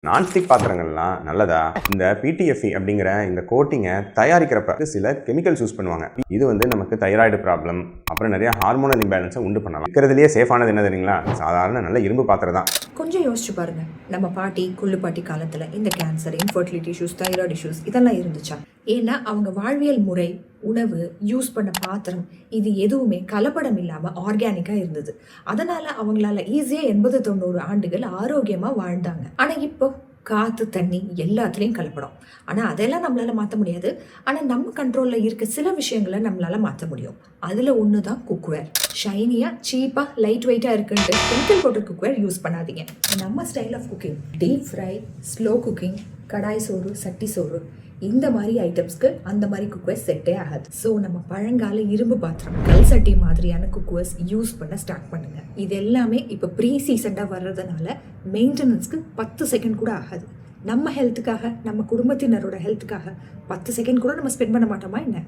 Nonstick பாத்திரங்கள்லாம் நல்லதா? இந்த பிடிஎஃப்இ அப்படிங்கிற இந்த கோட்டிங்கை தயாரிக்கிறப்ப சில கெமிக்கல்ஸ் யூஸ் பண்ணுவாங்க. இது நமக்கு தைராய்டு ப்ராப்ளம், அப்புறம் நிறைய ஹார்மோனல் இம்பேலன்ஸை உண்டு பண்ணலாம். இருக்கிறதுலேயே சேஃபானது என்ன தெரியுங்களா? சாதாரண நல்ல இரும்பு பாத்திரம் தான். கொஞ்சம் யோசிச்சு பாருங்க, நம்ம பாட்டி கொள்ளுப்பாட்டி காலத்துல இந்த cancer, infertility issues, thyroid issues இதெல்லாம் இருந்துச்சா? ஏன்னா அவங்க வாழ்வியல் முறை, உணவு, யூஸ் பண்ண பாத்திரம் இது எதுவுமே கலப்படம் இல்லாம ஆர்கானிக்கா இருந்தது. அதனால அவங்களால ஈஸியா 80-90 ஆண்டுகள் ஆரோக்கியமா வாழ்ந்தாங்க. ஆனா இப்போ காத்து, தண்ணி எல்லாத்துலேயும் கலப்படம். ஆனால் அதெல்லாம் நம்மளால மாற்ற முடியாது. ஆனால் நம்ம கண்ட்ரோலில் இருக்க சில விஷயங்களை நம்மளால மாற்ற முடியும். அதில் ஒன்று தான் குக்வேர். ஷைனியாக, சீப்பாக, லைட் வெயிட்டாக இருக்குன்ட்டு கெமிக்கல் போட்ட குக்வேர் யூஸ் பண்ணாதீங்க. நம்ம style of cooking, deep fry, slow cooking, kadai சோறு, சட்டி சோறு இந்த மாதிரி ஐட்டம்ஸ்க்கு அந்த மாதிரி குக்வேர்ஸ் செட்டே ஆகாது. ஸோ நம்ம பழங்கால இரும்பு பாத்திரம், கல் சட்டி மாதிரியான குக்வேர்ஸ் யூஸ் பண்ண ஸ்டார்ட் பண்ணுங்க. இது எல்லாமே இப்போ ப்ரீ சீசண்டாக வர்றதுனால மெயின்டெனன்ஸ்க்கு 10 செகண்ட் கூட ஆகாது. நம்ம ஹெல்த்துக்காக, நம்ம குடும்பத்தினரோட ஹெல்த்துக்காக 10 செகண்ட் கூட நம்ம ஸ்பெண்ட் பண்ண மாட்டோமா என்ன?